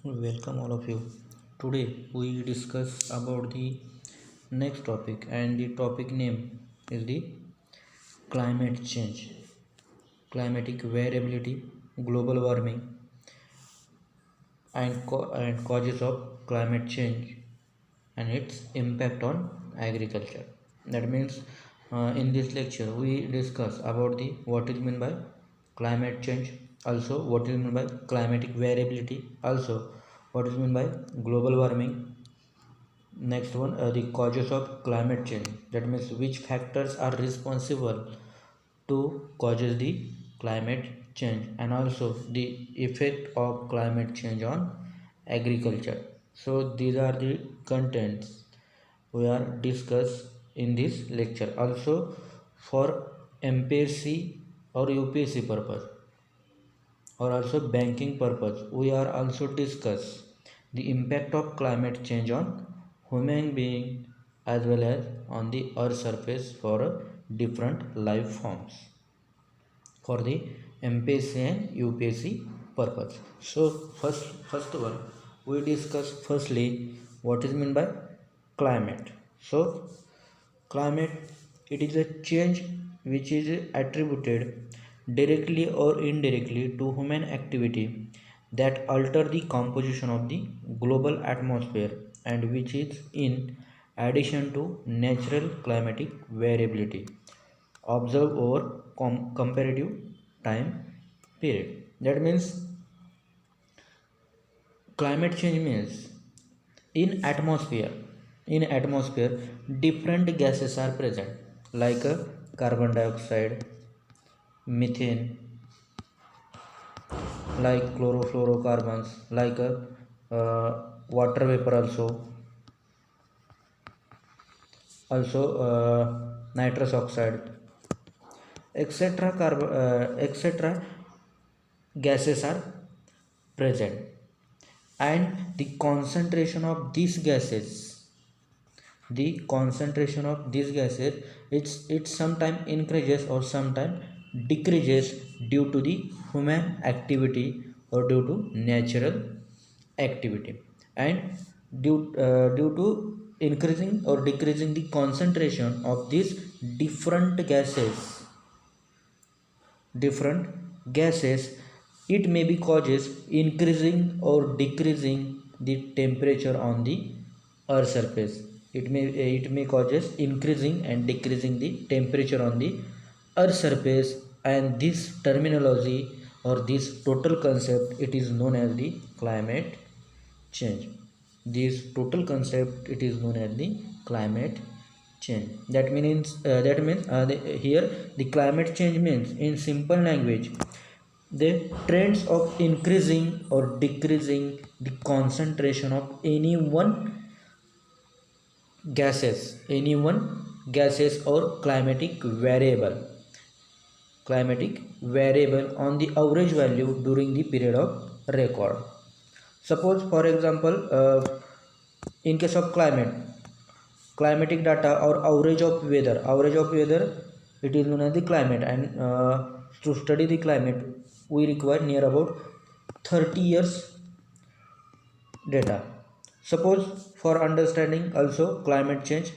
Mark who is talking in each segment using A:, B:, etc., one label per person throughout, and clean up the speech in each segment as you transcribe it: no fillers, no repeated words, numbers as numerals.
A: Welcome all of you. Today we discuss about the next topic, and the topic name is the climate change, climatic variability, global warming, and causes of climate change and its impact on agriculture. That means in this lecture we discuss about the what is meant by climate change, also what is meant by climatic variability, also what is meant by global warming. Next one, the causes of climate change. That means which factors are responsible to causes the climate change, and also the effect of climate change on agriculture. So these are the contents we are discuss in this lecture. Also for MPSC or UPSC purpose, or also banking purpose, we are also discuss the impact of climate change on human being as well as on the earth surface for different life forms for the MPSC and UPSC purpose. So first of all we discuss firstly what is meant by climate. So climate, it is a change which is attributed directly or indirectly to human activity that alter the composition of the global atmosphere, and which is in addition to natural climatic variability observed over comparative time period. That means climate change means in atmosphere different gases are present, like carbon dioxide, methane, like chlorofluorocarbons, like water vapor, also nitrous oxide, etc. Etc. gases are present, and the concentration of these gases, it sometimes increases or sometimes decreases due to the human activity or due to natural activity. And due to increasing or decreasing the concentration of these different gases, it may be causes increasing or decreasing the temperature on the earth surface. It may causes increasing and decreasing the temperature on the earth surface, and this terminology or this total concept, it is known as the climate change. This total concept, it is known as the climate change. Here the climate change means, in simple language, the trends of increasing or decreasing the concentration of any one gases or climatic variable on the average value during the period of record. Suppose for example, in case of climatic data or average of weather, it is known as the climate. And to study the climate we require near about 30 years data. Suppose for understanding also climate change,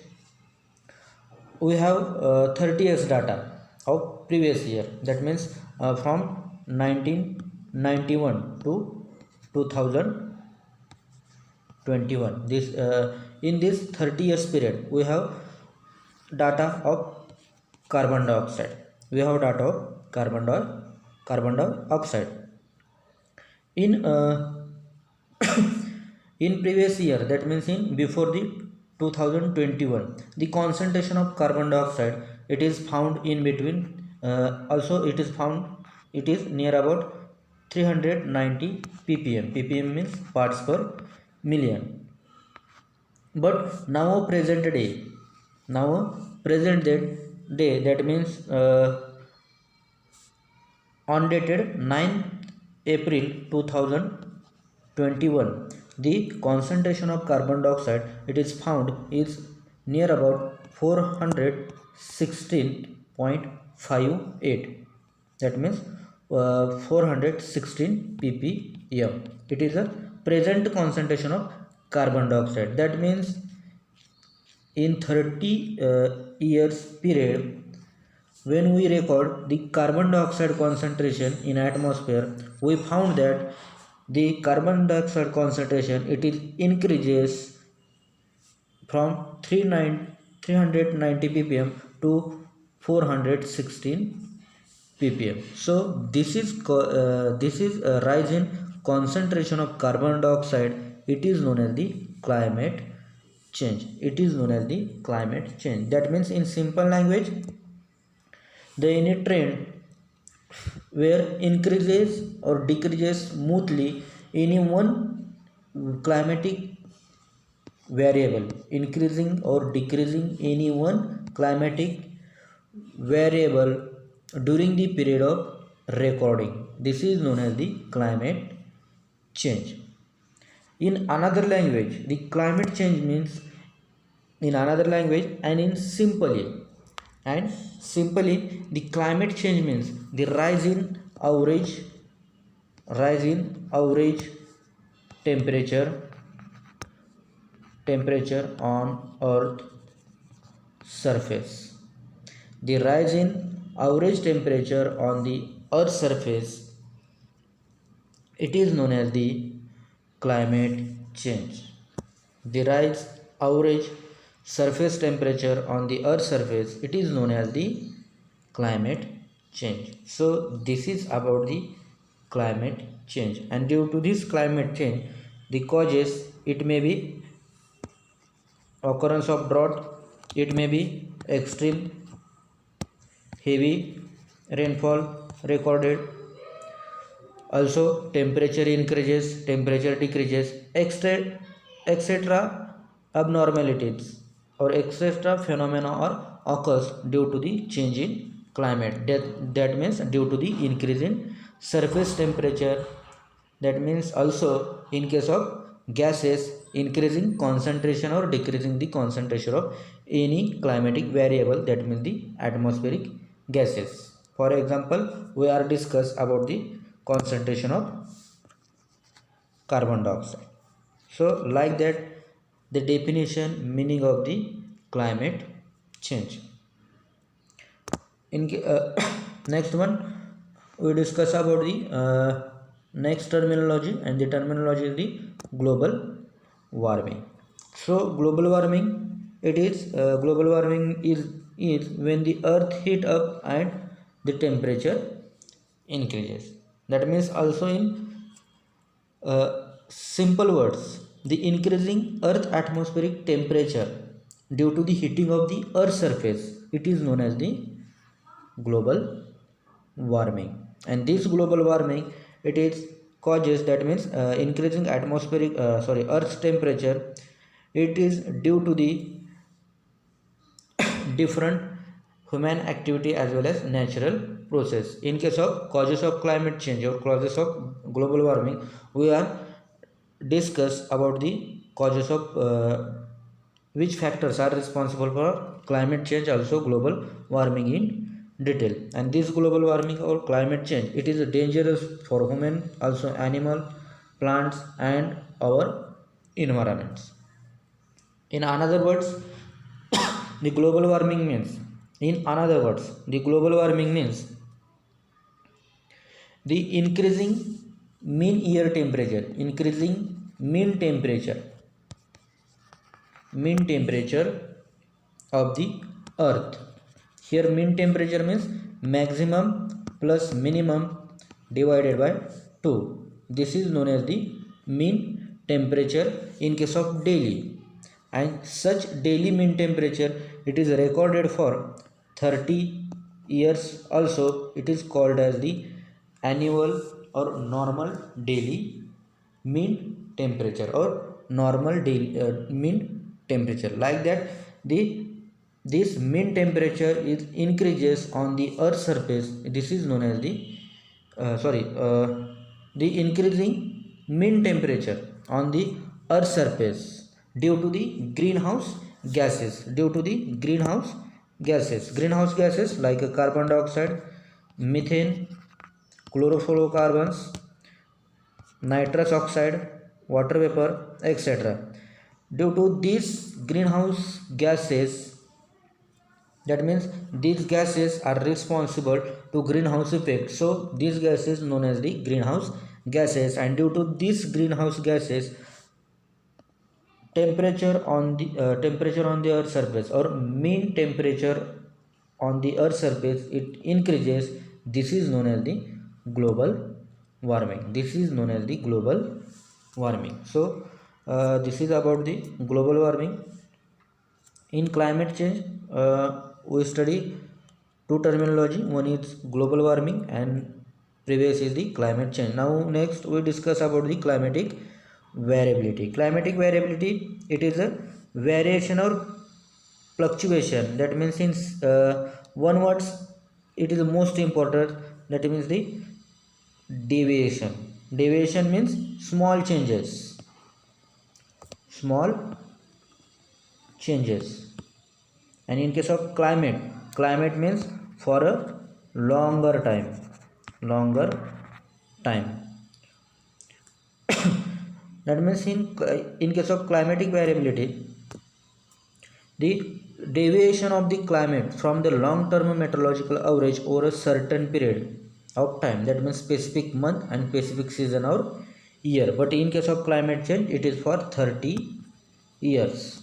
A: we have 30 years data of previous year. That means from 1991 to 2021. This in this 30 years period we have data of carbon dioxide. Carbon dioxide in in previous year. That means in before the 2021, the concentration of carbon dioxide, it is found in between, also it is near about 390 ppm. Ppm means parts per million. But now present day, that means on dated 9th April 2021, the concentration of carbon dioxide, it is found is near about 416.58. That means 416 ppm. It is a present concentration of carbon dioxide. That means in 30 years period, when we record the carbon dioxide concentration in atmosphere, we found that the carbon dioxide concentration, it is increases from 390 ppm to 416 ppm. So this is a rise in concentration of carbon dioxide. It is known as the climate change. It is known as the climate change. That means in simple language, the any trend where increases or decreases smoothly any one climatic variable, increasing or decreasing any one climatic variable during the period of recording. This is known as the climate change. In another language, the climate change means, in another language and in simply the climate change means the rise in average temperature on earth surface. The rise in average temperature on the earth surface, it is known as the climate change. The rise average surface temperature on the earth surface, it is known as the climate change. So this is about the climate change. And due to this climate change, the causes, it may be occurrence of drought, it may be extreme heavy rainfall recorded, also temperature increases, temperature decreases, etc abnormalities or etc phenomena or occurs due to the change in climate. That means due to the increase in surface temperature. That means also in case of gases, increasing concentration or decreasing the concentration of any climatic variable, that means the atmospheric gases. For example, we are discuss about the concentration of carbon dioxide. So like that, the definition meaning of the climate change. In next one, we discuss about the next terminology, and the terminology is the global warming. So global warming, it is global warming is when the earth heat up and the temperature increases. That means also in simple words, the increasing earth atmospheric temperature due to the heating of the earth surface, it is known as the global warming. And this global warming, it is causes, that means increasing atmospheric earth's temperature, it is due to the different human activity as well as natural process. In case of causes of climate change or causes of global warming, we are discuss about the causes of which factors are responsible for climate change, also global warming in detail. And this global warming or climate change, it is dangerous for human, also animal, plants and our environments. In another words, the global warming means, in another words, the global warming means the increasing mean year temperature, increasing mean temperature of the earth. Here mean temperature means maximum plus minimum divided by 2. This is known as the mean temperature in case of daily. And such daily mean temperature, it is recorded for 30 years. Also it is called as the annual or normal daily mean temperature or normal daily mean temperature. Like that, this mean temperature is increases on the earth surface. This is known as the the increasing mean temperature on the earth surface due to the greenhouse gases, greenhouse gases like carbon dioxide, methane, chlorofluorocarbons, nitrous oxide, water vapor, etc. Due to these greenhouse gases, that means these gases are responsible to greenhouse effect. So these gases known as the greenhouse gases, and due to these greenhouse gases, temperature on the earth surface, or mean temperature on the earth surface, it increases. This is known as the global warming. So this is about the global warming. In climate change, we study two terminology. One is global warming and previous is the climate change. Now next we discuss about the climatic variability. Climatic variability, it is a variation or fluctuation. That means in one words, it is the most important. That means the deviation. Deviation means small changes. And in case of climate means for a longer time. That means in case of climatic variability, the deviation of the climate from the long term meteorological average over a certain period of time, that means specific month and specific season or year. But in case of climate change, it is for 30 years.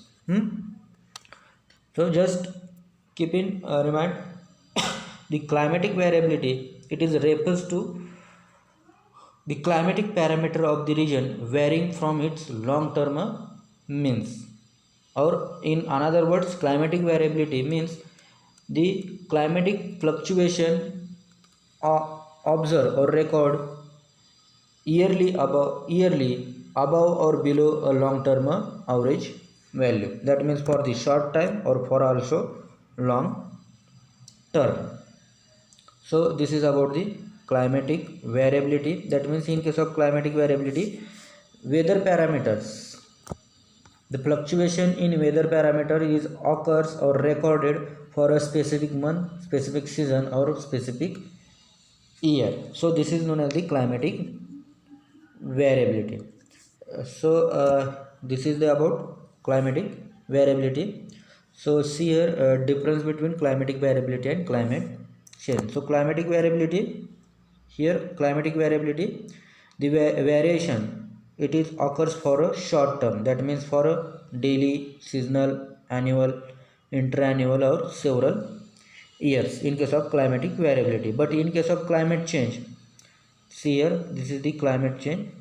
A: So just keep in mind, the climatic variability, it is refers to the climatic parameter of the region varying from its long term means. Or in another words, climatic variability means the climatic fluctuation observed or record yearly above or below a long term average value. That means for the short time or for also long term. So this is about the climatic variability. That means in case of climatic variability, weather parameters, the fluctuation in weather parameter is occurs or recorded for a specific month, specific season or specific year. So this is known as the climatic variability. This is the about climatic variability. So see here, difference between climatic variability and climate change. So climatic variability, here climatic variability, the variation, it is occurs for a short term. That means for a daily, seasonal, annual, interannual or several years in case of climatic variability. But in case of climate change, see here, this is the climate change.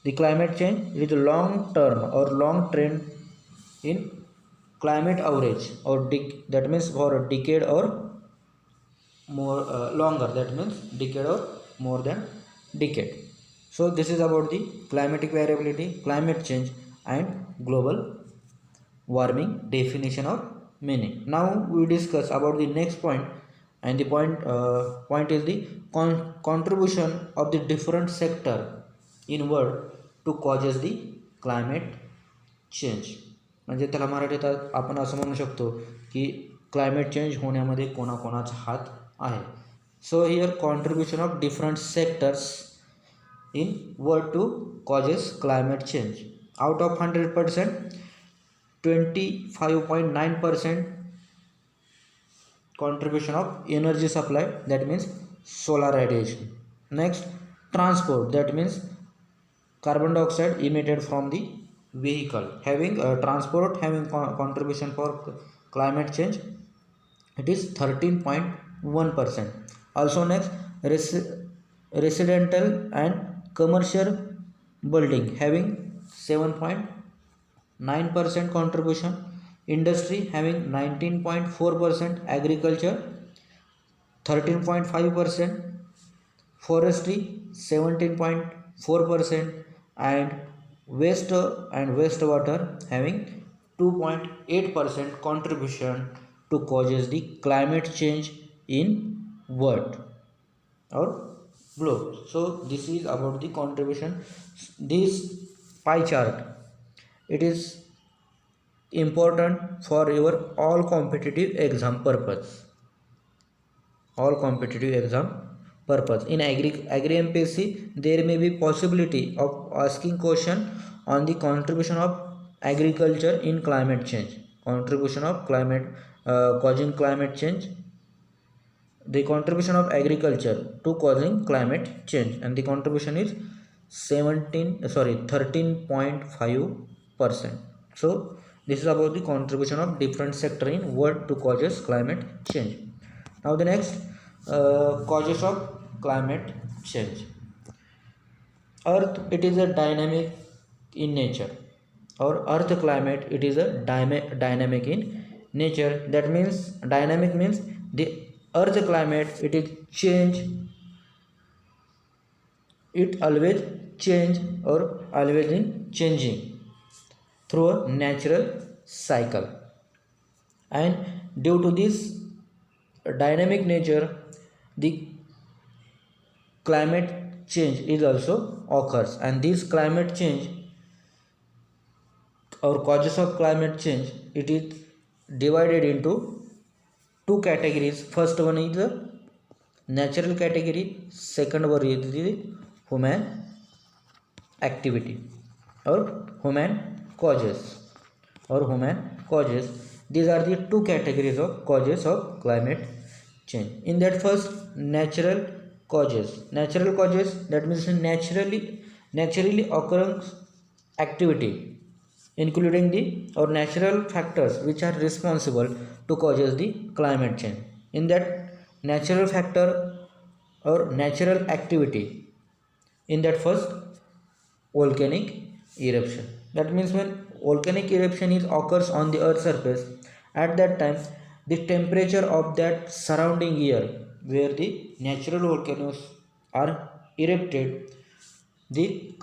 A: The climate change is a long term or long trend in climate average, or that means for a decade or more longer. That means decade or more than decade. So this is about the climatic variability, climate change and global warming definition or meaning. Now we discuss about the next point, and the point is the contribution of the different sector in world to causes the climate change. म्हणजे त्याला मराठीत आपण असं म्हणू शकतो की climate change होण्यामध्ये कोणाकोणाचा हात आहे. So here contribution of different sectors in what to causes climate change. Out of 100%, 25.9% contribution of energy supply, that means solar radiation. Next, transport, that means carbon dioxide emitted from the vehicle. Having transport having contribution for climate change, it is 13.1%. Also next, residential and commercial building having 7.9% contribution, industry having 19.4%, agriculture 13.5%, forestry 17.4%, and waste and wastewater having 2.8% contribution to causes the climate change in world or globe. So this is about the contribution. This pie chart, it is important for your all competitive exam purpose. In agri MPSC, there may be possibility of asking question on the contribution of agriculture in climate change. Contribution of climate causing climate change. The contribution of agriculture to causing climate change, and the contribution is 13.5%. So this is about the contribution of different sector in world to causes climate change. Now the next causes of climate change. Earth, it is a dynamic in nature, or earth climate, it is a dynamic in nature. That means dynamic means the earth climate, it is change, it always change or always in changing through a natural cycle. And due to this dynamic nature, the climate change is also occurs, and this climate change or causes of climate change, it is divided into two categories. First one is the natural category, second one is the human activity or human causes These are the two categories of causes of climate change. In that, first, natural causes, that means naturally occurring activity, including the or natural factors which are responsible to causes the climate change. In that, natural factor or natural activity, in that, first, volcanic eruption. That means when volcanic eruption is occurs on the earth's surface, at that time the temperature of that surrounding year where the natural volcanoes are erupted, the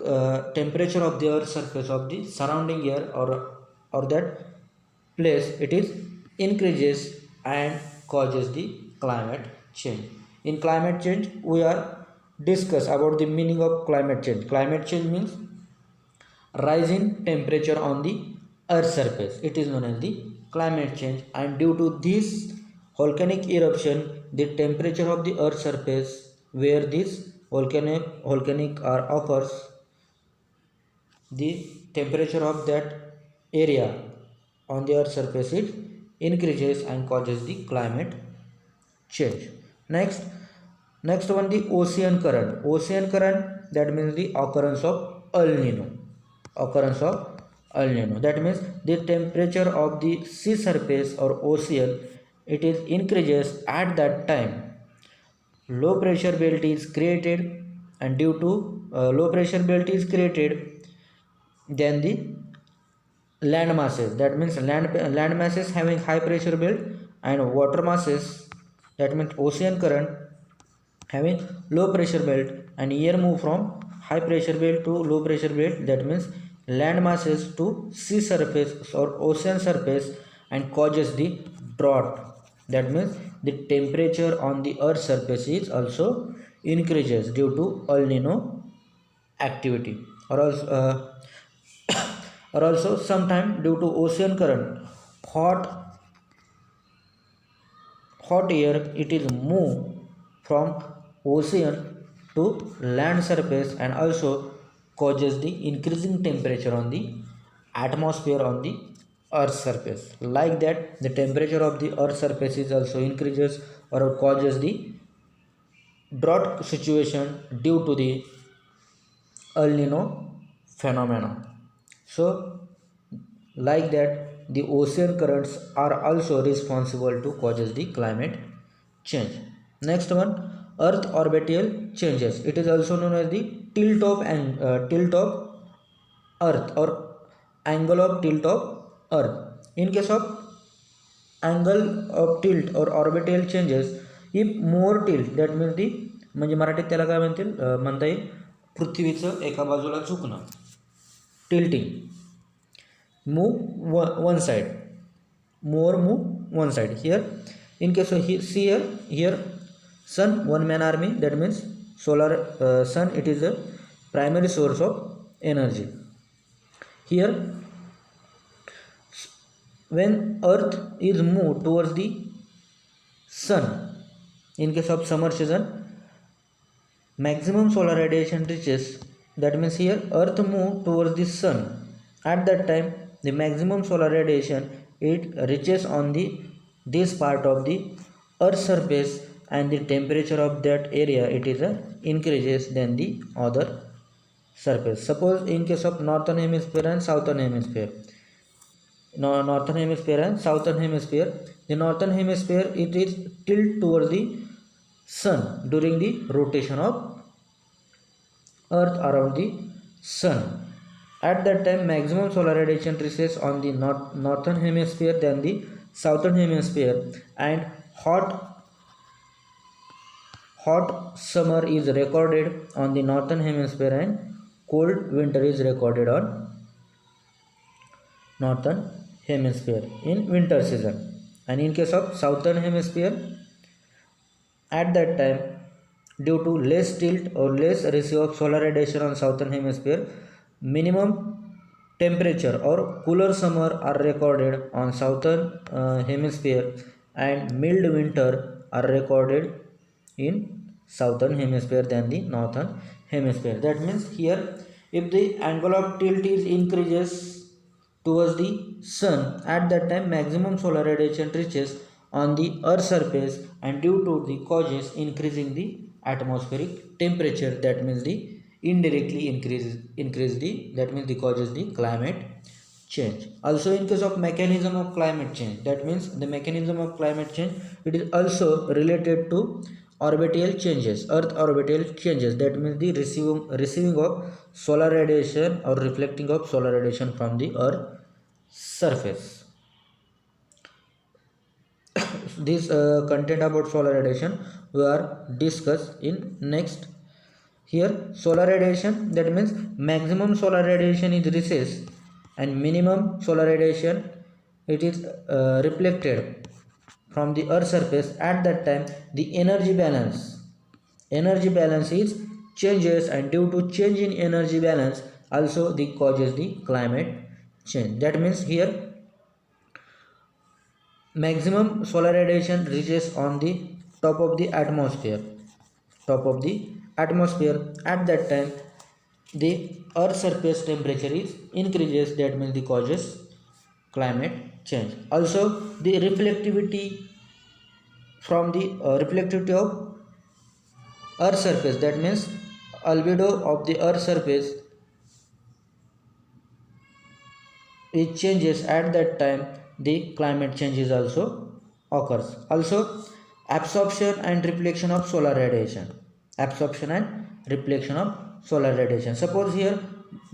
A: temperature of the earth's surface of the surrounding year or that place, it is increases and causes the climate change. In climate change, we are discuss about the meaning of climate change. Climate change means rise in temperature on the earth's surface, it is known as the climate change. And due to this volcanic eruption, the temperature of the earth's surface where this volcanic are occurs, the temperature of that area on the earth's surface, it increases and causes the climate change. Next one, the ocean current, that means the occurrence of El Nino. That means the temperature of the sea surface or ocean, it is increases at that time. Low pressure belt is created, and due to low pressure belt is created, then the land masses, that means land masses having high pressure belt, and water masses, that means ocean current, having low pressure belt, and here move from high pressure belt to low pressure belt, that means land masses to sea surface or ocean surface, and causes the drought. That means the temperature on the earth's surface is also increases due to El Nino activity, or also sometime due to ocean current, hot air, it is move from ocean to land surface, and also causes the increasing temperature on the atmosphere on the earth's surface. Like that, the temperature of the earth's surface is also increases or causes the drought situation due to the El Nino phenomena. So like that, the ocean currents are also responsible to causes the climate change. Next one, earth orbital changes, it is also known as the tilt of earth or angle of tilt of earth. In case of angle of tilt or orbital changes, if more tilt, that means the म्हणजे मराठीत त्याला काय म्हणता येईल, पृथ्वीचं एका बाजूला झुकणं, tilting, move one side, more move one side. Here, in case of here sun, one man army, that means solar sun, it is a primary source of energy. Here, when earth is moved towards the sun, in case of summer season, maximum solar radiation reaches, that means here earth move towards the sun. At that time the maximum solar radiation it reaches on the this part of the earth surface, and the temperature of that area it is increases than the other surface. Suppose in case of northern hemisphere and southern hemisphere, northern hemisphere and southern hemisphere, the northern hemisphere it is tilt towards the sun during the rotation of earth around the sun. At that time maximum solar radiation reaches on the northern hemisphere than the southern hemisphere, and hot summer is recorded on the northern hemisphere and cold winter is recorded on northern hemisphere in winter season. And in case of southern hemisphere, at that time due to less tilt or less ratio of solar radiation on southern hemisphere, minimum temperature or cooler summer are recorded on southern hemisphere, and mild winter are recorded in southern hemisphere than the northern hemisphere. That means here if the angle of tilt is increases towards the sun, at that time maximum solar radiation reaches on the earth surface, and due to the causes increasing the atmospheric temperature, that means the indirectly increase the, that means the causes the climate change. Also in case of mechanism of climate change, that means the mechanism of climate change it is also related to orbital changes, earth orbital changes, that means the receiving of solar radiation or reflecting of solar radiation from the earth surface. This content about solar radiation we are discuss in next. Here solar radiation, that means maximum solar radiation is recessed and minimum solar radiation it is reflected from the earth surface. At that time the energy balance is changes, and due to change in energy balance also the causes the climate change. That means here maximum solar radiation reaches on the top of the atmosphere. At that time the earth surface temperature is increases, that means the causes climate change. Also the reflectivity from the reflectivity of earth surface, that means albedo of the earth surface it changes. At that time the climate changes also occurs. Also absorption and reflection of solar radiation, suppose here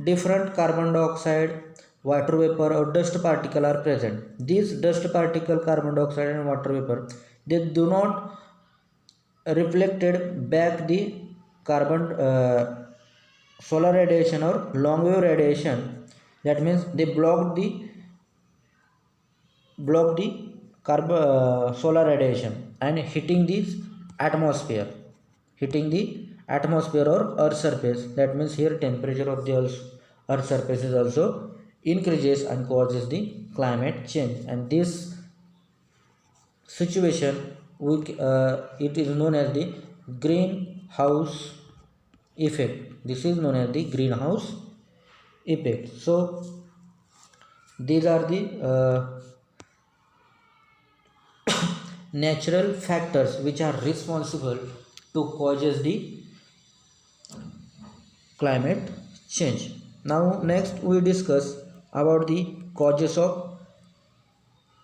A: different carbon dioxide, water vapor or dust particle are present. These dust particle, carbon dioxide and water vapor, they do not reflected back the carbon solar radiation or long wave radiation. That means they block the carbon solar radiation and hitting the atmosphere or earth surface. That means here temperature of the earth surface is also increases and causes the climate change. And this situation it is known as the greenhouse effect. This is known as the greenhouse effect. So these are the natural factors which are responsible to causes the climate change. Now next we discuss about the causes of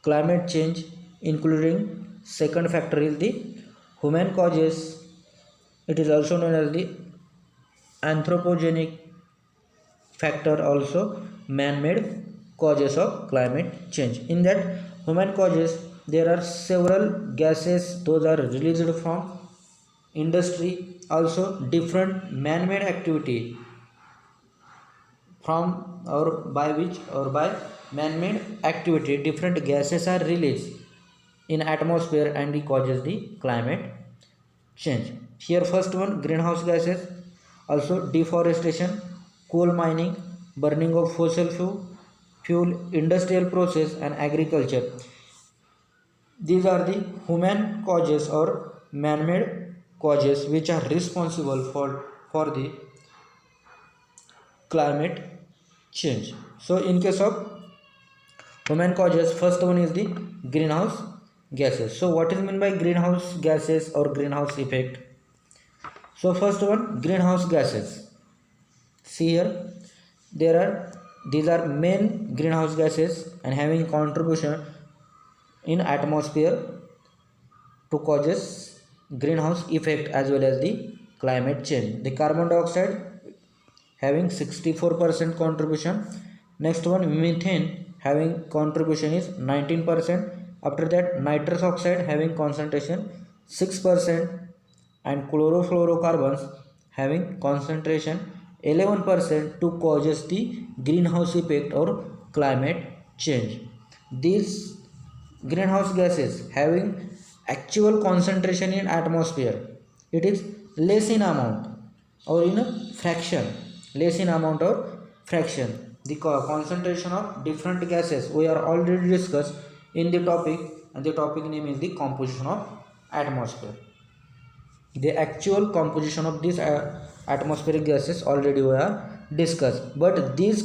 A: climate change, including second factor is the human causes. It is also known as the anthropogenic factor, also man-made causes of climate change. In that human causes there are several gases, those are released from industry. Also different man-made activity from or by which or by man-made activity different gases are released in atmosphere and it causes the climate change. Here first one greenhouse gases, also deforestation, coal mining, burning of fossil fuel, industrial process and agriculture. These are the human causes or man-made causes which are responsible for the climate change. So in case of human causes, first one is the greenhouse gases. So what is meant by greenhouse gases or greenhouse effect? So first one, greenhouse gases. See here, there are these are main greenhouse gases and having contribution in atmosphere to causes greenhouse effect as well as the climate change. The carbon dioxide having 64% contribution. Next one, methane having contribution is 19%. After that, nitrous oxide having concentration 6%, and chlorofluorocarbons having concentration 11% to causes the greenhouse effect or climate change. These greenhouse gases having actual concentration in atmosphere, it is less in amount or in a fraction, less in amount or fraction. The concentration of different gases we are already discussed in the topic, and the topic name is the composition of atmosphere. The actual composition of these atmospheric gases already we are discussed, but this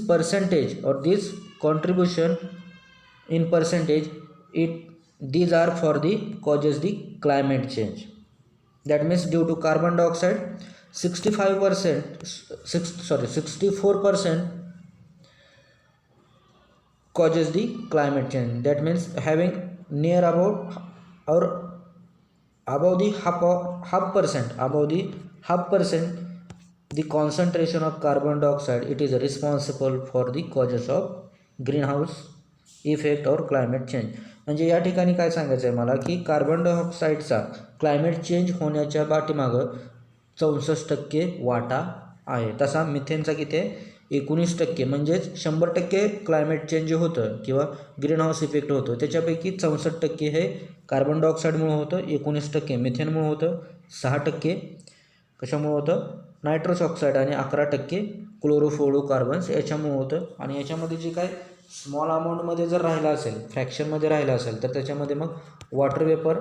A: percentage or this contribution in percentage, it these are for the causes the climate change. That means due to carbon dioxide 65%, 64% causes the climate change. That means having near about or above the half percent, above the half percent, the concentration of carbon dioxide, it is responsible for the causes of greenhouse effect और climate change. म्हणजे या ठिकाणी काय सांगायचं आहे मला की carbon डायऑक्साईडचा climate change होण्याच्या पाठीमागं 64% वाटा आहे. तसा मिथेनचा किती आहे 19%. म्हणजेच 100% क्लायमेट चेंज होतं किंवा ग्रीन हाऊस इफेक्ट होतो, त्याच्यापैकी 64% हे कार्बन डायऑक्साईडमुळे होतं, 19% मिथेनमुळे होतं, 6% कशामुळे होतं नायट्रस ऑक्साईड आणि 11% क्लोरोफ्लोरोकार्बन्स याच्यामुळे होतं. आणि याच्यामध्ये जे काय स्मॉल अमाऊंटमध्ये जर राहिला असेल, फ्रॅक्शनमध्ये राहिला असेल, तर त्याच्यामध्ये मग वॉटर वेपर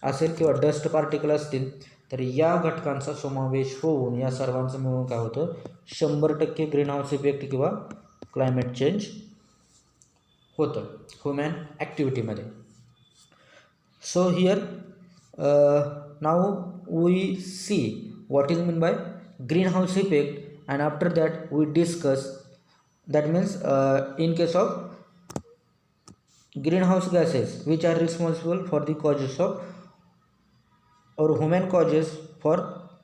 A: असेल किंवा डस्ट पार्टिकल असतील, तर या घटकांचा समावेश होऊन या सर्वांचं मिळून काय होतं 100% ग्रीन हाऊस इफेक्ट किंवा क्लायमेट चेंज होतं ह्युमन ॲक्टिव्हिटीमध्ये. So here now we see what is meant by greenhouse effect, and after that we discuss, that means in case of greenhouse gases which are responsible for the causes of or human causes for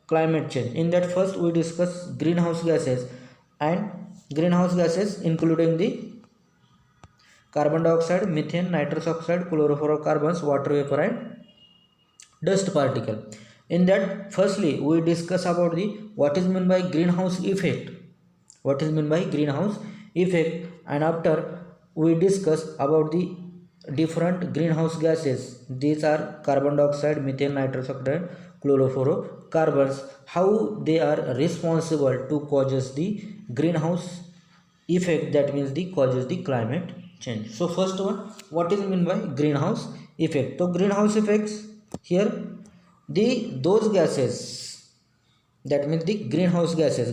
A: climate change. In that first we discuss greenhouse gases, and greenhouse gases including the carbon dioxide, methane, nitrous oxide, chlorofluorocarbons, water vapor and dust particle. In that firstly we discuss about the what is meant by greenhouse effect, what is meant by greenhouse effect, and after we discuss about the different greenhouse gases. These are carbon dioxide, methane, nitrous oxide, chlorofluorocarbons, how they are responsible to causes the greenhouse effect, that means the causes the climate change. So first one, what is meant by greenhouse effect? So greenhouse effects here, those gases, that means the greenhouse gases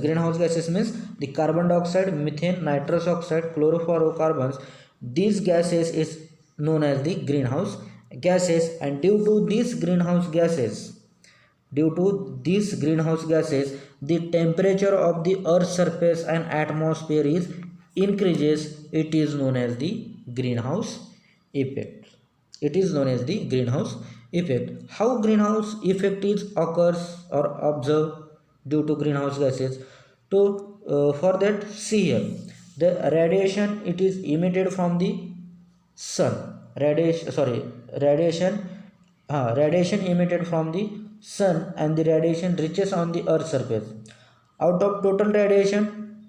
A: means the carbon dioxide, methane, nitrous oxide, chlorofluorocarbons. These gases is known as the greenhouse gases, and due to these greenhouse gases, the temperature of the earth's surface and atmosphere is increases. It is known as the greenhouse effect. It is known as the greenhouse effect. How greenhouse effect is occurs or observed due to greenhouse gases? So for that, see here, the radiation, it is emitted from the sun. Radiation emitted from the sun, and the radiation reaches on the earth's surface. Out of total radiation,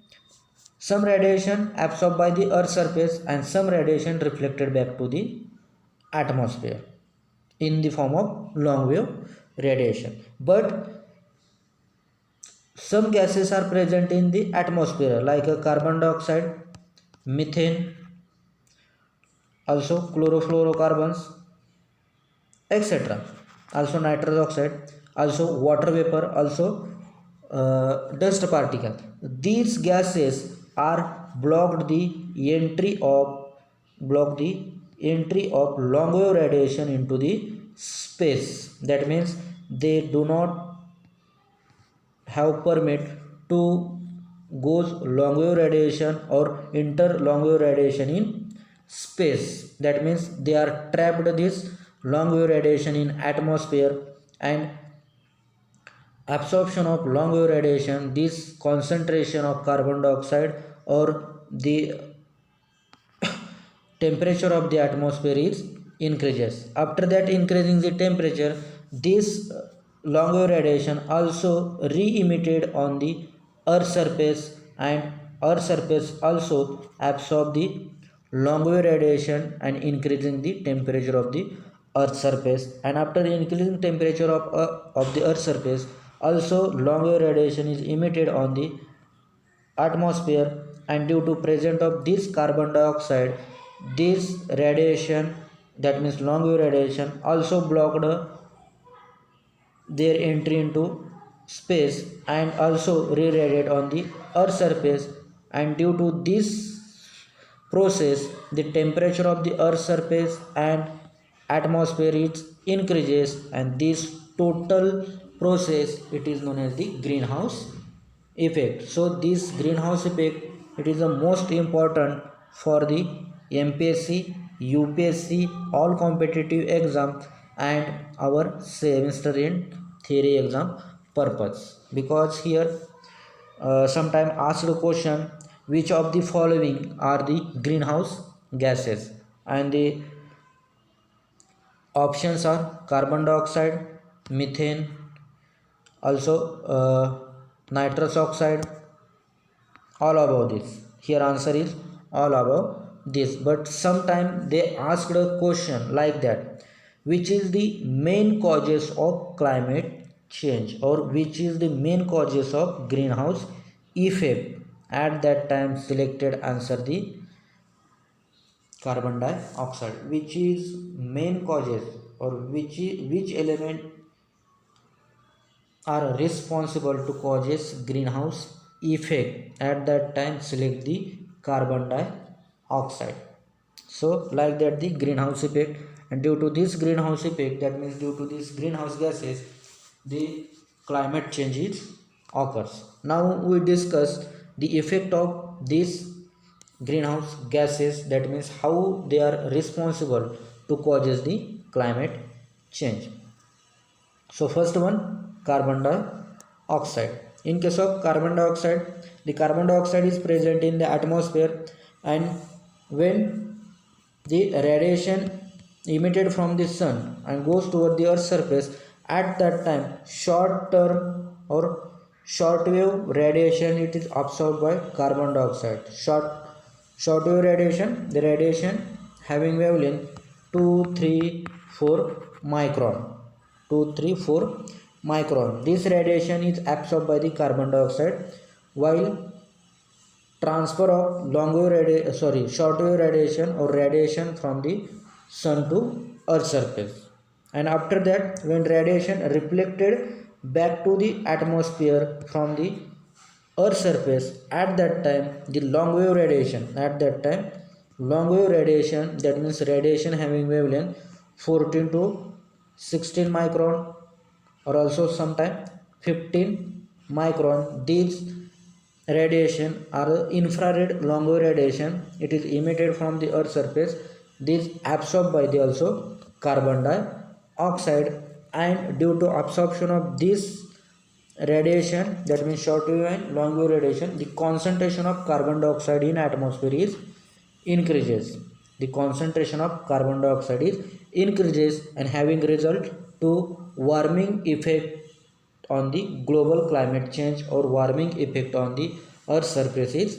A: some radiation absorbed by the earth's surface and some radiation reflected back to the atmosphere in the form of long wave radiation. But some gases are present in the atmosphere like carbon dioxide, methane, also chlorofluorocarbons, etc. also nitrous oxide, also water vapor, also dust particle. These gases are block the entry of long wave radiation into the space. That means they do not have permit to goes long wave radiation or enter long wave radiation in space. That means they are trapped this long wave radiation in atmosphere, and absorption of long wave radiation, this concentration of carbon dioxide or the temperature of the atmosphere is increases. After that, increasing the temperature, this long wave radiation also re-emitted on the earth surface, and earth surface also absorb the long wave radiation and increasing the temperature of the earth surface. And after increasing temperature of the earth surface, also long wave radiation is emitted on the atmosphere, and due to presence of this carbon dioxide, this radiation, that means long wave radiation, also blocked their entry into space and also re-radiate on the earth surface. And due to this process, the temperature of the earth surface and atmosphere is increases, and this total process, it is known as the greenhouse effect. So this greenhouse effect, it is the most important for the MPSC, UPSC, all competitive exam and our semester in theory exam purpose. Because here sometime asked a question, which of the following are the greenhouse gases, and the options are carbon dioxide, methane, also nitrous oxide, all about this. Here answer is all about this. But sometime they asked a question like that, which is the main causes of climate change, or which is the main causes of greenhouse effect. At that time selected answer the carbon dioxide, which is main causes, or which element are responsible to causes greenhouse effect. At that time select the carbon dioxide. So like that the greenhouse effect, and due to this greenhouse effect, that means due to these greenhouse gases, the climate change is occurs. Now we discuss the effect of these greenhouse gases, that means how they are responsible to causes the climate change. So first one, carbon dioxide. In case of carbon dioxide, the carbon dioxide is present in the atmosphere, and when the radiation emitted from the sun and goes toward the earth's surface, at that time short term or short wave radiation, it is absorbed by carbon dioxide. Short wave radiation, the radiation having wavelength 234 micron, 234 micron. This radiation is absorbed by the carbon dioxide, while transfer of short wave radiation or radiation from the sun to earth surface. And after that, when radiation reflected back to the atmosphere from the earth surface, at that time the long wave radiation, that means radiation having wavelength 14 to 16 micron, or also sometime 15 micron, these radiation are infrared long wave radiation, it is emitted from the earth surface. This absorbed by the also carbon dioxide, and due to absorption of this radiation, that means short wave and long wave radiation, the concentration of carbon dioxide in atmosphere is increases. The concentration of carbon dioxide is increases, and having result to warming effect on the global climate change, or warming effect on the earth surface is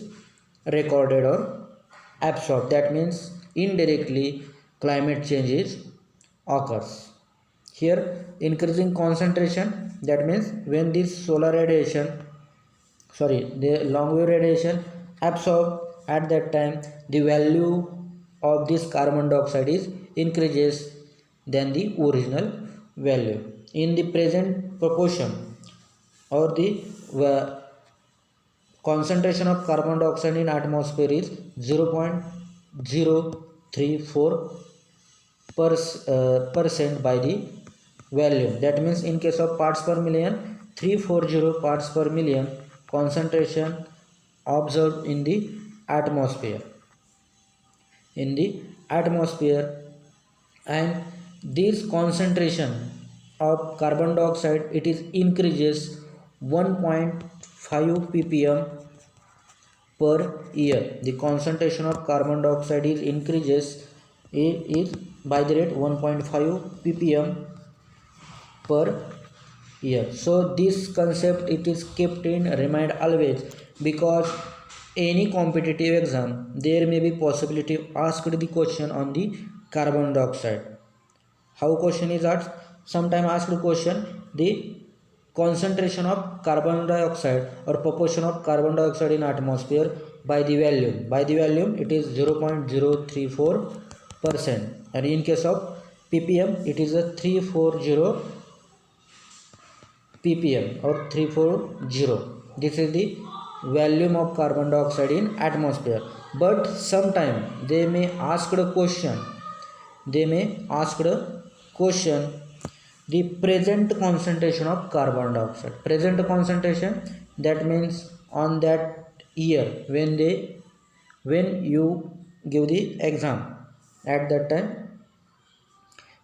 A: recorded or absorbed. That means indirectly climate change is occurs. Here increasing concentration, that means when this the long wave radiation absorb, at that time the value of this carbon dioxide is increases than the original value. In the present proportion or the concentration of carbon dioxide in atmosphere is 0.034 percent by the volume. That means in case of parts per million, 340 parts per million concentration observed in the atmosphere. In the atmosphere, and this concentration of carbon dioxide, it is increases 1.5 ppm per year. The concentration of carbon dioxide is increases is by the rate 1.5 ppm per year. So this concept, it is kept in remind always, because any competitive exam there may be possibility of asked the question on the carbon dioxide. How question is asked? Sometime asked question the concentration of carbon dioxide or proportion of carbon dioxide in atmosphere by the volume. By the volume it is 0.034%, and in case of ppm it is a 340 ppm or 340. This is the volume of carbon dioxide in atmosphere. But sometime they may ask a question, the present concentration of carbon dioxide. Present concentration, that means on that year when you give the exam, at that time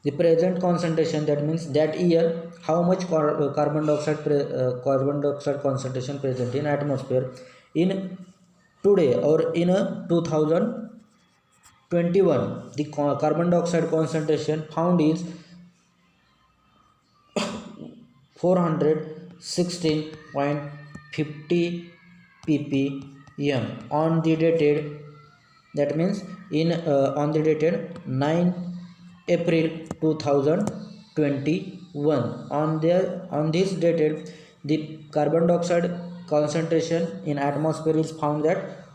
A: the present concentration, that means that year how much carbon dioxide concentration present in atmosphere in today or in a 2021. The carbon dioxide concentration found is 416.50 ppm on the dated, that means in on the dated 9 April 2021. On this dated, the carbon dioxide concentration in atmosphere is found at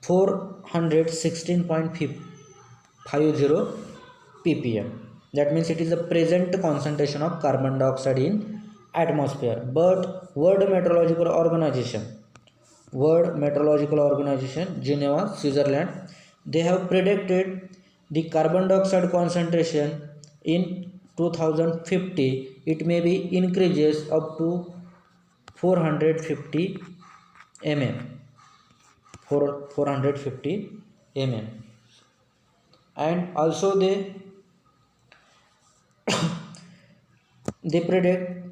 A: 416.50 ppm. That means it is the present concentration of carbon dioxide in atmosphere. But World Meteorological Organization, Geneva, Switzerland, they have predicted the carbon dioxide concentration in 2050. It may be increases up to 450 mm. 450 mm. And also they predict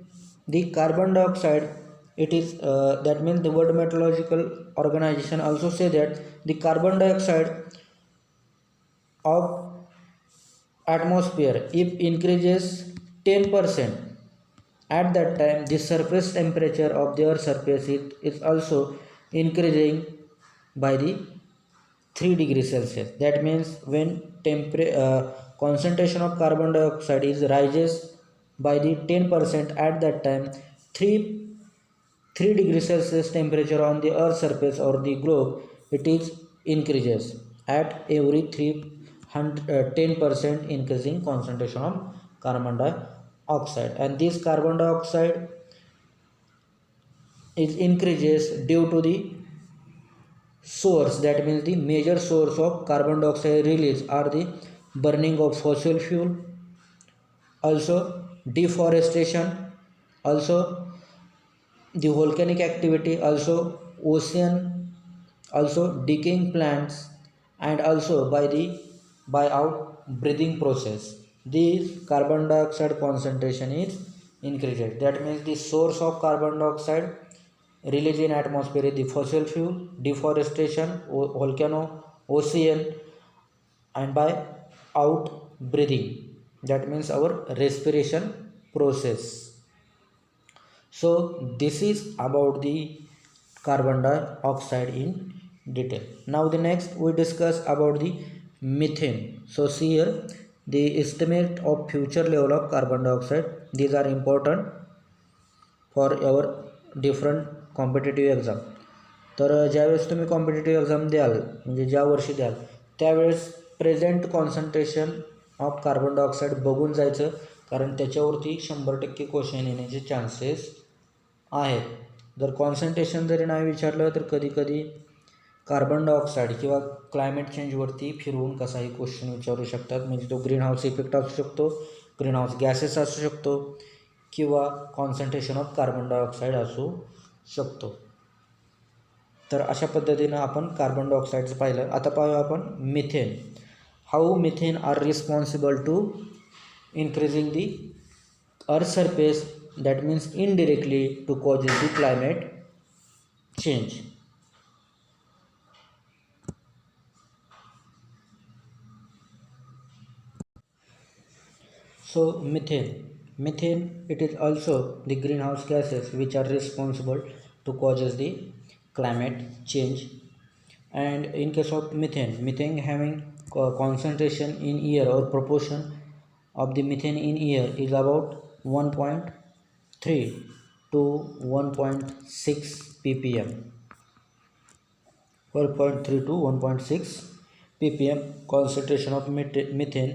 A: the carbon dioxide, it is that means the World Meteorological Organization also say that the carbon dioxide of atmosphere if increases 10%, at that time the surface temperature of the earth surface is also increasing by the 3 degrees Celsius. That means when concentration of carbon dioxide is rises by the 10%, at that time 3 degrees Celsius temperature on the earth surface or the globe, it is increases at every 10% increasing concentration of carbon dioxide. And this carbon dioxide is increases due to the source, that means the major source of carbon dioxide release are the burning of fossil fuel, also deforestation, also the volcanic activity, also ocean, also decaying plants, and also by out breathing process. The carbon dioxide concentration is increased. That means the source of carbon dioxide release in atmosphere is the fossil fuel, deforestation, volcano, ocean, and by out breathing, that means our respiration process. So this is about the carbon dioxide in detail. Now the next we discuss about the methane. So see here the estimate of future level of carbon dioxide. These are important for our different competitive exam. तर ज्यावेळेस तुम्ही competitive exam द्याल, म्हणजे ज्या वर्षी द्याल, त्यावेळेस present concentration of carbon dioxide बघून जायचं. कारण त्याच्यावरती 100% क्वेश्चन येण्याचे चान्सेस आहेत. जर कॉन्सन्ट्रेशन जरी नाही विचारलं तर कधी कधी कार्बन डायऑक्साईड किंवा क्लायमेट चेंजवरती फिरवून कसाही क्वेश्चन विचारू शकतात. म्हणजे तो ग्रीन हाऊस इफेक्ट असू शकतो, ग्रीन हाऊस गॅसेस असू शकतो किंवा कॉन्सन्ट्रेशन ऑफ कार्बन डायऑक्साईड असू शकतो. तर अशा पद्धतीनं आपण कार्बन डायऑक्साईडचं पाहिलं. आता पाहूया आपण methane. How methane are responsible to increasing the earth surface, that means indirectly to causes the climate change. So methane it is also the greenhouse gases which are responsible to causes the climate change. And in case of methane having concentration in air or proportion of the methane in air is about 1.3 to 1.6 ppm. 1.3 to 1.6 ppm concentration of methane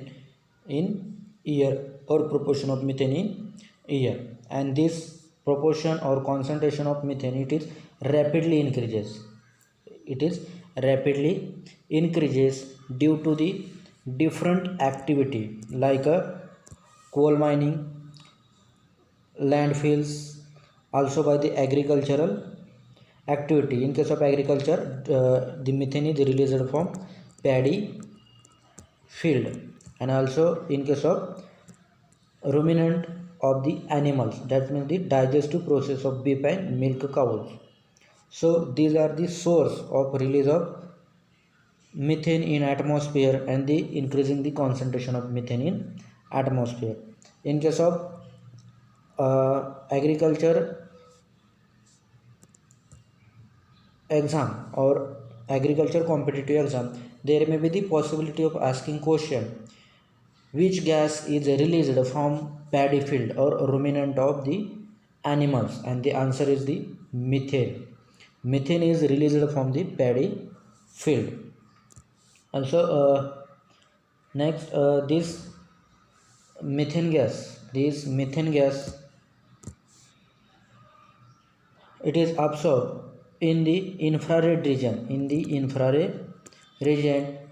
A: in air or proportion of methane in air. And this proportion or concentration of methane it is rapidly increases due to the different activity like coal mining, landfills, also by the agricultural activity. In case of agriculture, the methane is released from paddy field. And also in case of ruminant of the animals, that means the digestive process of beef and milk cows. So these are the source of release of methane in atmosphere and the increasing the concentration of methane in atmosphere. In case of agriculture exam or agriculture competitive exam, there may be the possibility of asking question, which gas is released from paddy field or ruminant of the animals, and the answer is the methane is released from the paddy field. Also next this methane gas it is absorbed in the infrared region,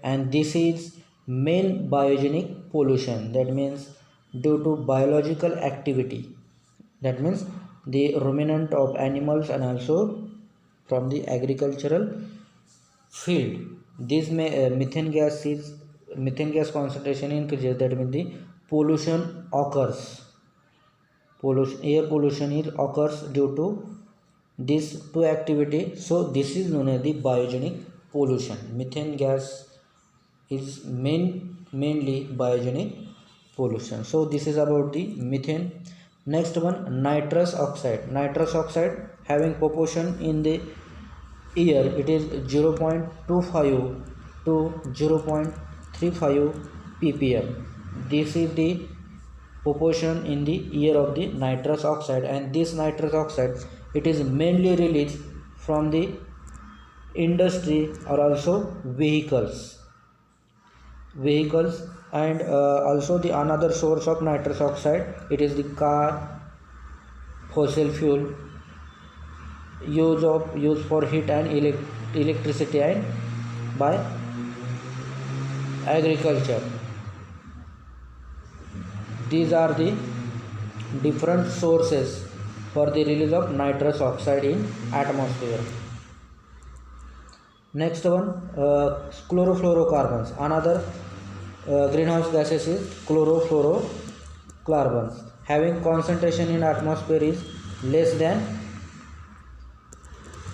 A: and this is main biogenic pollution. That means due to biological activity, that means the ruminant of animals and also from the agricultural field, this methane gas concentration increases. That means the pollution occurs, air pollution occurs due to these two activity. So this is known as the biogenic pollution. Methane gas is mainly biogenic pollution. So this is about the methane. Next one, nitrous oxide having proportion in the air it is 0.25 to 0.35 ppm. This is the proportion in the air of the nitrous oxide, and this nitrous oxide it is mainly released from the industry or also vehicles. And also the another source of nitrous oxide it is the car, fossil fuel, use for heat and electricity, and by agriculture. These are the different sources for the release of nitrous oxide in atmosphere. Next one, chlorofluorocarbons. Another greenhouse gases is chlorofluorocarbons having concentration in atmosphere is less than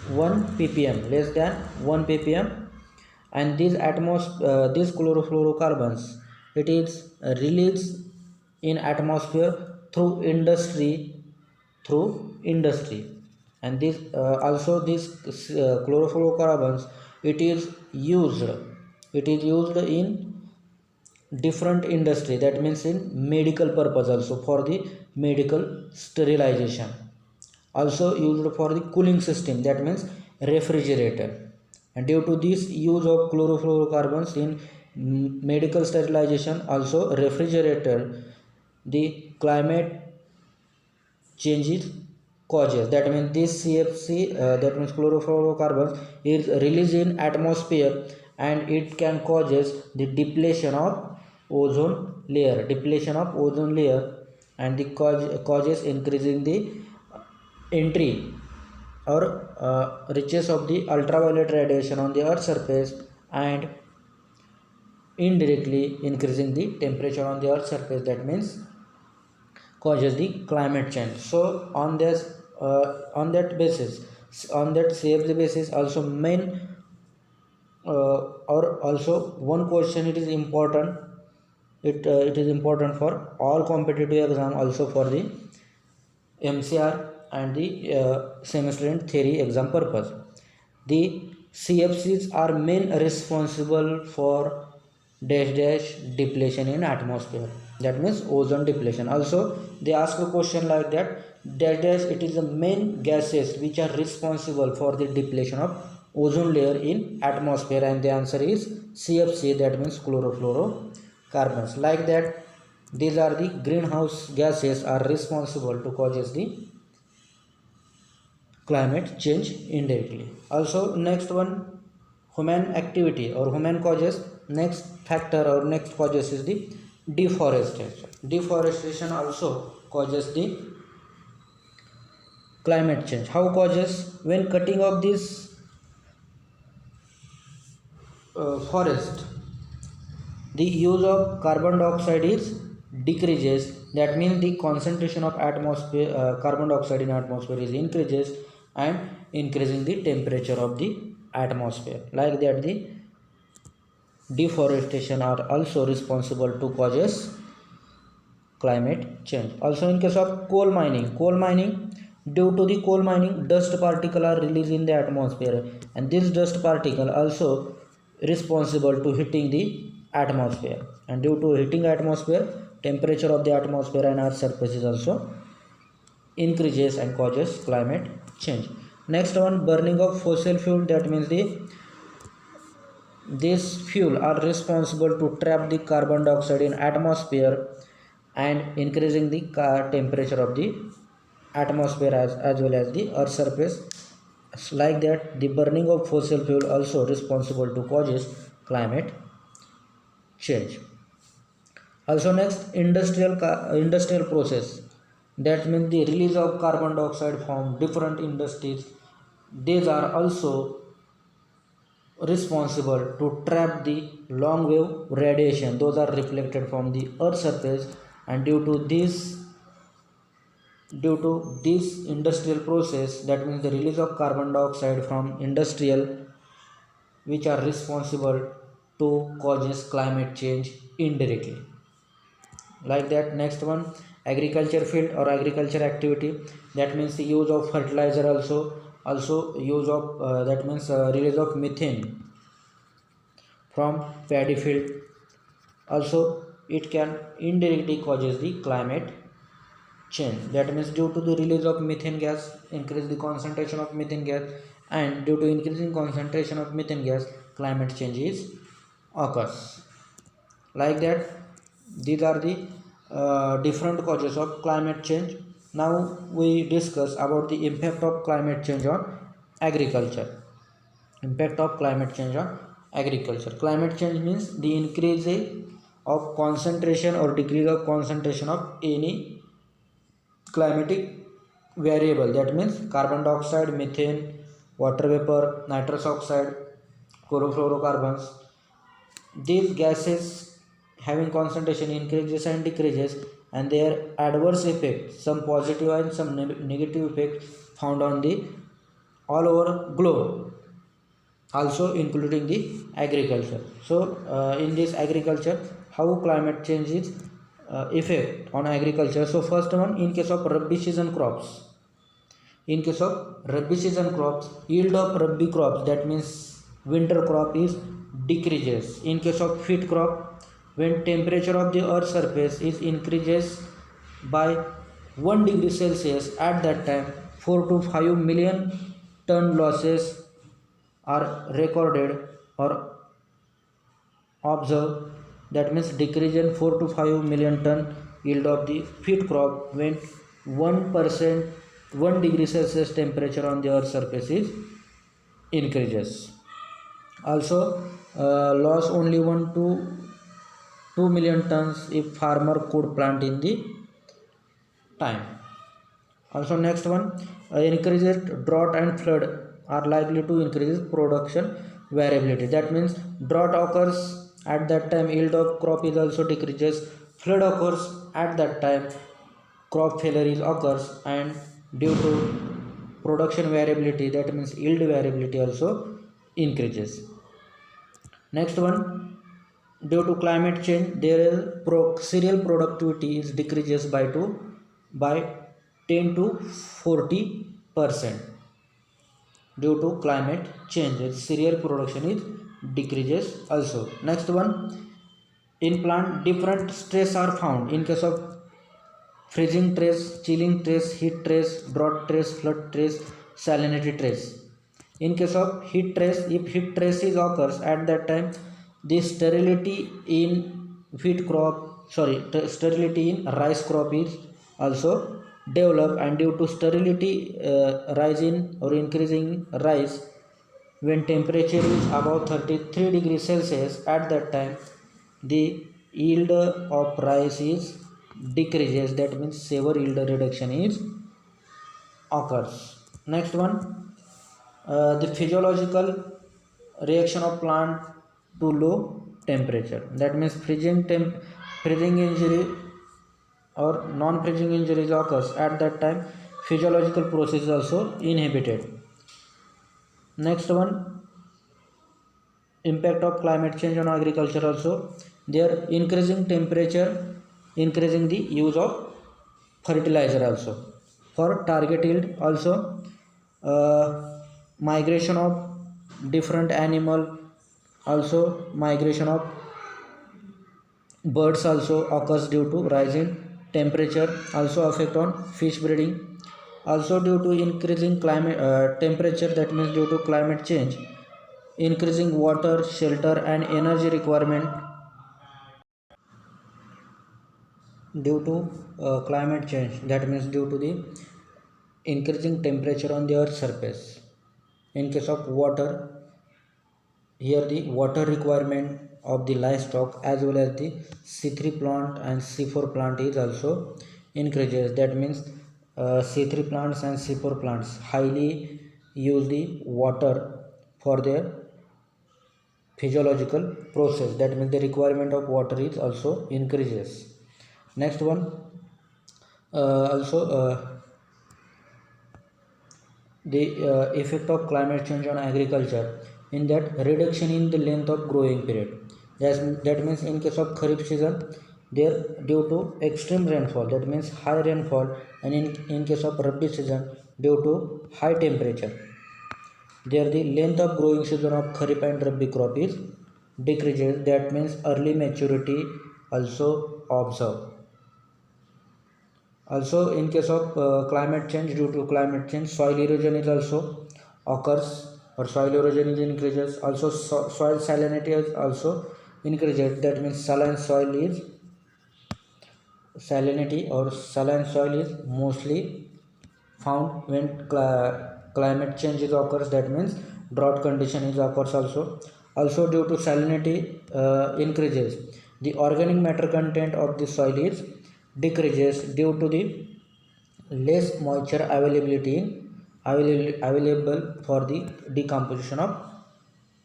A: 1 ppm, and these chlorofluorocarbons it is released in atmosphere through industry. And this also this chlorofluorocarbons it is used in different industry, that means in medical purpose, also for the medical sterilization, also used for the cooling system, that means refrigerator. And due to this use of chlorofluorocarbons in medical sterilization, also refrigerator, the climate changes causes. That means this CFC, that means chlorofluorocarbons, is released in atmosphere, and it can causes the depletion of ozone layer, and the causes increasing the entry or reaches of the ultraviolet radiation on the earth's surface, and indirectly increasing the temperature on the earth's surface. That means causes the climate change. So on that basis, on that CFD basis, also main or also one question, it is important, it is important for all competitive exam, also for the MCR and the semester and theory exam purpose. The CFCs are main responsible for dash dash depletion in atmosphere. That means ozone depletion. Also, they ask a question like that, dash dash, it is the main gases which are responsible for the depletion of ozone layer in atmosphere, and the answer is CFC, that means chlorofluorocarbons. Like that, these are the greenhouse gases are responsible to causes the climate change indirectly. Also, next one, human activity or human causes. Next factor or next causes is the deforestation. Deforestation also causes the climate change. How causes? When cutting of this forest, the use of carbon dioxide is decreases. That means the concentration of atmosphere carbon dioxide in atmosphere is increases, and increasing the temperature of the atmosphere. Like that, the deforestation are also responsible to causes climate change. Also, in case of coal mining, due to the coal mining, dust particle are released in the atmosphere, and this dust particle also responsible to heating the atmosphere, and due to heating atmosphere, temperature of the atmosphere and earth surface is also increases and causes climate change. Next one, burning of fossil fuel. That means these fuel are responsible to trap the carbon dioxide in atmosphere, and increasing the temperature of the atmosphere as well as the earth surface. Like that, the burning of fossil fuel also responsible to causes climate change. Also, next, industrial process. That means the release of carbon dioxide from different industries. These are also responsible to trap the long wave radiation. Those are reflected from the earth surface, and due to this industrial process, that means the release of carbon dioxide from industrial, which are responsible to causes climate change indirectly. Like that, next one, agriculture field or agriculture activity. That means the use of fertilizer, also use of that means release of methane from paddy field. Also, it can indirectly causes the climate change. That means due to the release of methane gas, increase the concentration of methane gas, and due to increasing concentration of methane gas, climate change is occurs. Like that, these are the different causes of climate change. Now we discuss about the impact of climate change on agriculture. Impact of climate change on agriculture. Climate change means the increase of concentration or decrease of concentration of any climatic variable. That means carbon dioxide, methane, water vapor, nitrous oxide, chlorofluorocarbons. These gases having concentration increases and decreases, and their adverse effects, some positive and some negative effects, found on the all over globe, also including the agriculture. So in this agriculture, how climate change is effect on agriculture. So first one, in case of Rabi season crops. In case of Rabi season crops, yield of Rabi crops, that means winter crop, is decreases. In case of wheat crop, when temperature of the earth surface is increases by 1 degree Celsius, at that time 4 to 5 million ton losses are recorded or observed. That means decrease in 4 to 5 million ton yield of the wheat crop when 1% 1 degree Celsius temperature on the earth's surface is increases. Also, loss only 1 to 2 million tons if farmer could plant in the time. Also, next one, increases drought and flood are likely to increase production variability. That means drought occurs at that time, yield of crop is also decreases. Flood occurs at that time, crop failure is occurs, and due to production variability, that means yield variability also increases. Next one, due to climate change, there is cereal productivity is decreases by 10 to 40% due to climate change. Cereal production is decreases also. Next one, in plant different stress are found in case of freezing stress, chilling stress, heat stress, drought stress, flood stress, salinity stress. In case of heat stress, if heat stress is occurs at that time, the sterility in sterility in rice crop is also developed, and due to sterility rising or increasing rice, when temperature is above 33 degrees Celsius, at that time the yield of rice is decreases. That means severe yield reduction is occurs. Next one, the physiological reaction of plant to low temperature. That means freezing injury or non-freezing injuries occurs at that time, physiological process is also inhibited. Next one, impact of climate change on agriculture also. There increasing temperature increasing the use of fertilizer also for target yield. Also, migration of different animal, also migration of birds also occurs due to rising temperature. Also affect on fish breeding. Also due to increasing climate temperature, that means due to climate change, increasing water, shelter and energy requirement due to climate change, that means due to the increasing temperature on the earth's surface. In case of water, here the water requirement of the livestock as well as the C3 plant and C4 plant is also increases. That means C3 plants and C4 plants highly use the water for their physiological process. That means the requirement of water is also increases. Next one, also the effect of climate change on agriculture, in that reduction in the length of growing period. That means in case of kharif season, there due to extreme rainfall, that means high rainfall, and in case of rabi season, due to high temperature, there the length of growing season of kharif and rabi crop is decreases. That means early maturity also observed. Also, in case of climate change, due to climate change, soil erosion is also occurs, or soil erosion is increases. Also, soil salinity is also increases. That means salinity or saline soil is mostly found when climate change is occurs. That means drought condition is occurs also. Also due to salinity increases, the organic matter content of the soil is decreases due to the less moisture available for the decomposition of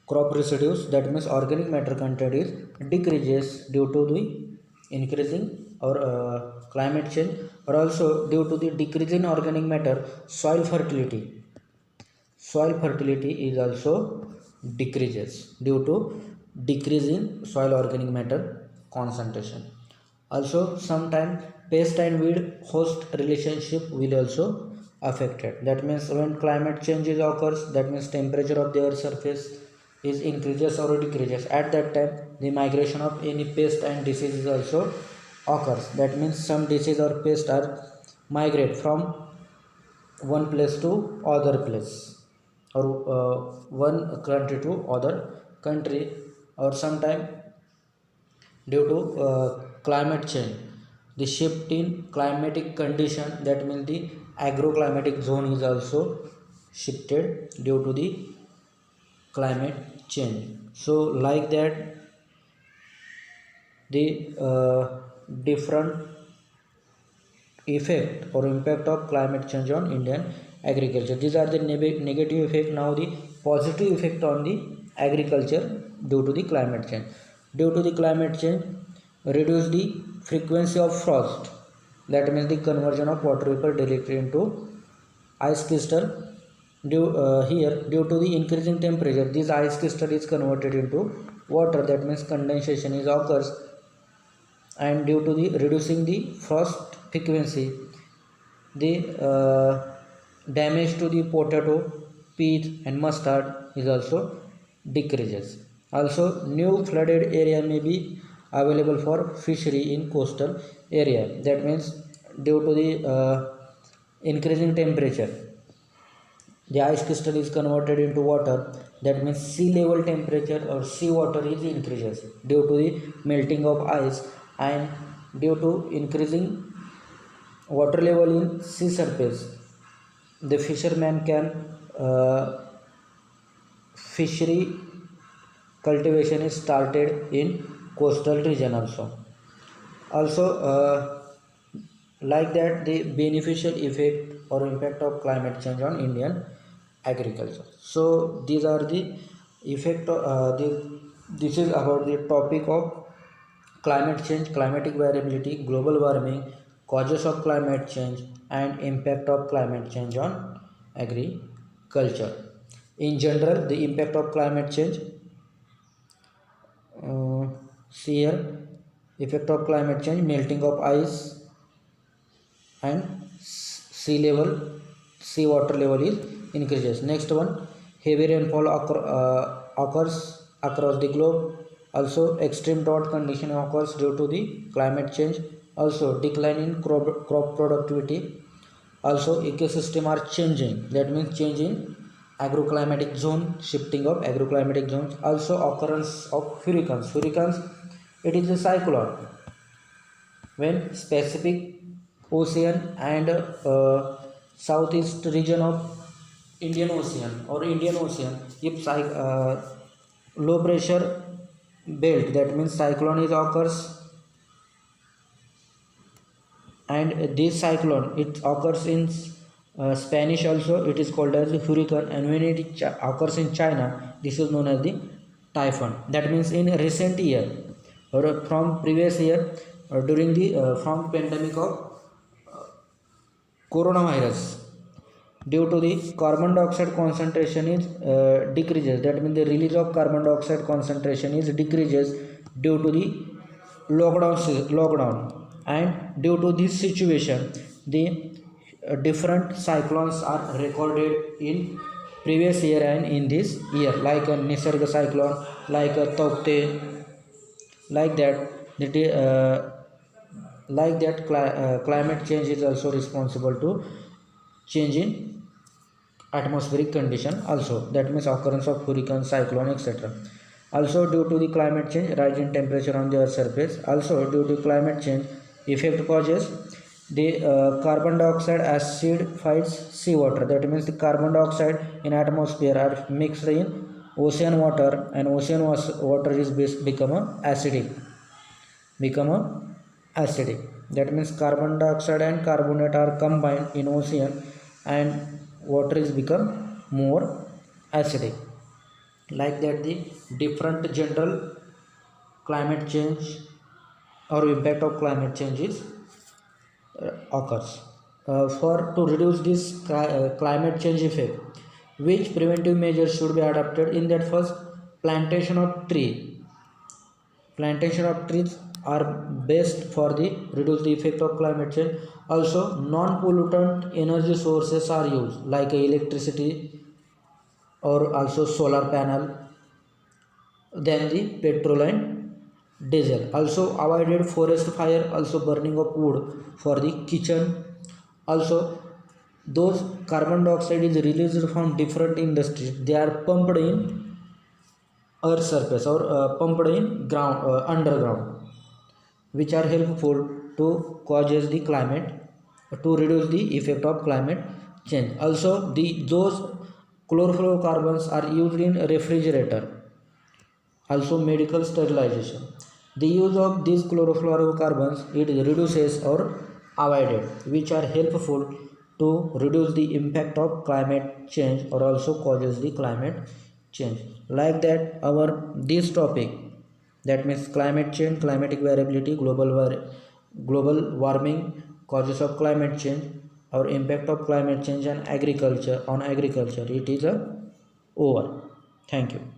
A: crop residues. That means organic matter content is decreases due to the increasing or climate change, or also due to the decrease in organic matter, soil fertility is also decreases due to decrease in soil organic matter concentration. Also sometimes pest and weed host relationship will also affected. That means when climate changes occurs, that means temperature of the earth's surface is increases or decreases. At that time, the migration of any pest and diseases also occurs. That means some disease or pest are migrate from one place to other place, or one country to other country, or sometime due to climate change. The shift in climatic condition, that means the agroclimatic zone is also shifted due to the climate change. So like that, the different effect or impact of climate change on Indian agriculture. These are the negative effect. Now the positive effect on the agriculture due to the climate change. Due to the climate change, reduce the frequency of frost. That means the conversion of water vapor directly into ice crystal. Due to the increasing temperature, this ice crystal is converted into water. That means condensation is occurs, and due to the reducing the frost frequency, the damage to the potato, peas and mustard is also decreases. Also, new flooded area may be available for fishery in coastal area. That means due to the increasing temperature, the ice crystal is converted into water. That means sea level temperature or sea water is increases due to the melting of ice, and due to increasing water level in sea surface, the fisherman can fishery cultivation is started in coastal region also. Like that, the beneficial effect or impact of climate change on Indian agriculture. So these are the effect of this is about the topic of climate change, climatic variability, global warming, causes of climate change and impact of climate change on agriculture. In general, the impact of climate change, see here, effect of climate change: melting of ice and sea level, sea water level is increases. Next one, heavy rainfall occurs across the globe. Also, extreme drought condition occurs due to the climate change. Also, decline in crop productivity. Also, ecosystem are changing. That means change in agroclimatic zone, shifting of agroclimatic zones. Also, occurrence of hurricanes. It is a cyclone when specific ocean and southeast region of Indian Ocean or Indian Ocean, if low pressure belt, that means cyclone is occurs, and this cyclone, it occurs in Spanish also, it is called as hurricane, and when it occurs in China, this is known as the typhoon. That means in recent year or from previous year, during the from pandemic of coronavirus, due to the carbon dioxide concentration is decreases. That means the release of carbon dioxide concentration is decreases due to the lockdown, and due to this situation, the different cyclones are recorded in previous year and in this year, like a Nisarga cyclone, like a Taukte, like that. Climate change is also responsible to change in atmospheric condition also. That means occurrence of hurricane, cyclone, etc. Also, due to the climate change, rise in temperature on the earth's surface. Also, due to climate change, effect causes the carbon dioxide acidifies seawater. That means the carbon dioxide in atmosphere are mixed in ocean water, and ocean water is become acidic. That means carbon dioxide and carbonate are combined in ocean, and water is become more acidic. Like that, the different general climate change or impact of climate change is occurs. For to reduce this climate change effect, which preventive measures should be adopted? In that, first, plantation of trees are best for the reduce the effect of climate change. Also, non-pollutant energy sources are used, like electricity or also solar panel, than the petrol and diesel. Also, avoided forest fire, also burning of wood for the kitchen. Also, those carbon dioxide is released from different industries, they are pumped in earth surface or pumped in ground underground, which are helpful to causes the climate, to reduce the effect of climate change. Also those chlorofluorocarbons are used in refrigerator, also medical sterilization. The use of these chlorofluorocarbons it reduces or avoided, which are helpful to reduce the impact of climate change or also causes the climate change. Like that, our this topic, that means climate change, climatic variability, global warming, causes of climate change, or impact of climate change and agriculture on agriculture, it is over. Thank you.